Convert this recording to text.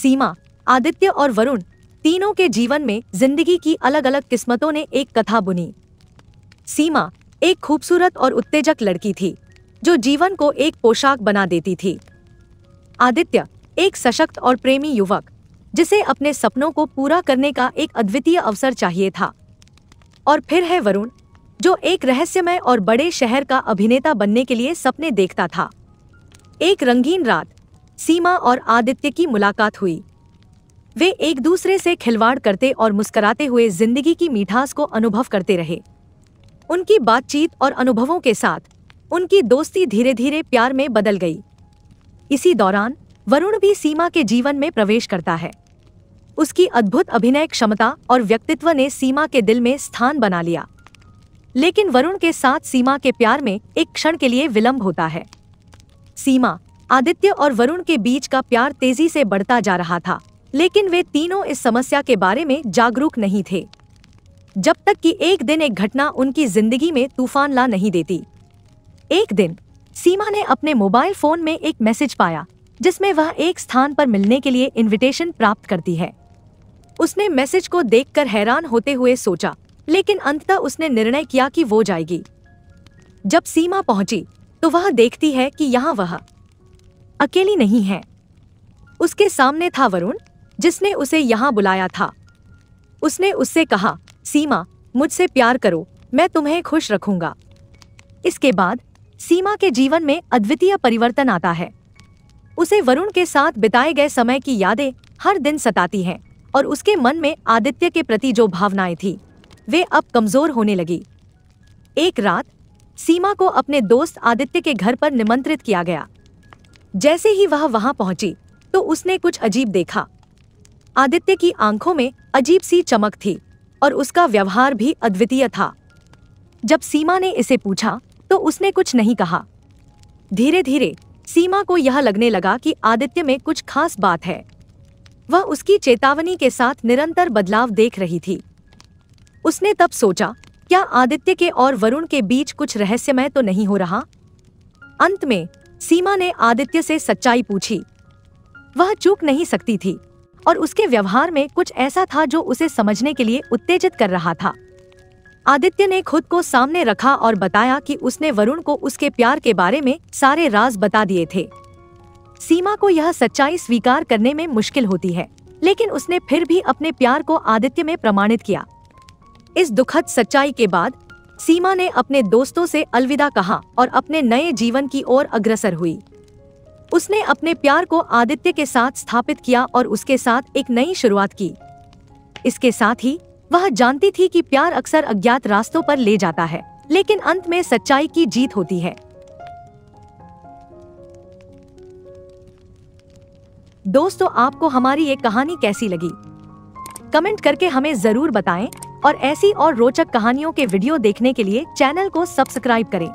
सीमा, आदित्य और वरुण तीनों के जीवन में जिंदगी की अलग अलग किस्मतों ने एक कथा बुनी। सीमा एक खूबसूरत और उत्तेजक लड़की थी जो जीवन को एक पोशाक बना देती थी। आदित्य एक सशक्त और प्रेमी युवक जिसे अपने सपनों को पूरा करने का एक अद्वितीय अवसर चाहिए था। और फिर है वरुण, जो एक रहस्यमय और बड़े शहर का अभिनेता बनने के लिए सपने देखता था। एक रंगीन रात सीमा और आदित्य की मुलाकात हुई। वे एक दूसरे से खिलवाड़ करते और मुस्कुराते हुए जिंदगी की मिठास को अनुभव करते रहे। उनकी बातचीत और अनुभवों के साथ उनकी दोस्ती धीरे धीरे प्यार में बदल गई। इसी दौरान वरुण भी सीमा के जीवन में प्रवेश करता है। उसकी अद्भुत अभिनय क्षमता और व्यक्तित्व ने सीमा के दिल में स्थान बना लिया। लेकिन वरुण के साथ सीमा के प्यार में एक क्षण के लिए विलंब होता है। सीमा, आदित्य और वरुण के बीच का प्यार तेजी से बढ़ता जा रहा था, लेकिन वे तीनों इस समस्या के बारे में जागरूक नहीं थे, जब तक कि एक दिन एक घटना उनकी जिंदगी में तूफान ला नहीं देती। एक दिन सीमा ने अपने मोबाइल फोन में एक मैसेज पाया जिसमें वह एक स्थान पर मिलने के लिए इनविटेशन प्राप्त करती है। उसने मैसेज को देखकर हैरान होते हुए सोचा, लेकिन अंततः उसने निर्णय किया कि वो जाएगी। जब सीमा पहुंची तो वह देखती है कि यहाँ वह अकेली नहीं है। उसके सामने था वरुण, जिसने उसे यहाँ बुलाया था। उसने उससे कहा, सीमा, मुझसे प्यार करो, मैं तुम्हें खुश रखूंगा। इसके बाद सीमा के जीवन में अद्वितीय परिवर्तन आता है। उसे वरुण के साथ बिताए गए समय की यादें हर दिन सताती हैं और उसके मन में आदित्य के प्रति जो भावनाएं थी वे अब कमजोर होने लगी। एक रात सीमा को अपने दोस्त आदित्य के घर पर निमंत्रित किया गया। जैसे ही वह वहां पहुंची तो उसने कुछ अजीब देखा। आदित्य की आंखों में अजीब सी चमक थी और उसका व्यवहार भी अद्वितीय था। जब सीमा ने इसे पूछा तो उसने कुछ नहीं कहा। धीरे धीरे सीमा को यह लगने लगा कि आदित्य में कुछ खास बात है। वह उसकी चेतावनी के साथ निरंतर बदलाव देख रही थी। उसने तब सोचा, क्या आदित्य के और वरुण के बीच कुछ रहस्यमय तो नहीं हो रहा? अंत में सीमा ने आदित्य से सच्चाई पूछी। वह चूक नहीं सकती थी और उसके व्यवहार में कुछ ऐसा था जो उसे समझने के लिए उत्तेजित कर रहा था। आदित्य ने खुद को सामने रखा और बताया कि उसने वरुण को उसके प्यार के बारे में सारे राज बता दिए थे। सीमा को यह सच्चाई स्वीकार करने में मुश्किल होती है, लेकिन उसने फिर भी अपने प्यार को आदित्य में प्रमाणित किया। इस दुखद सच्चाई के बाद सीमा ने अपने दोस्तों से अलविदा कहा और अपने नए जीवन की ओर अग्रसर हुई। उसने अपने प्यार को आदित्य के साथ स्थापित किया और उसके साथ एक नई शुरुआत की। इसके साथ ही वह जानती थी कि प्यार अक्सर अज्ञात रास्तों पर ले जाता है, लेकिन अंत में सच्चाई की जीत होती है। दोस्तों, आपको हमारी ये कहानी कैसी लगी? कमेंट करके हमें जरूर बताएं और ऐसी और रोचक कहानियों के वीडियो देखने के लिए चैनल को सब्सक्राइब करें।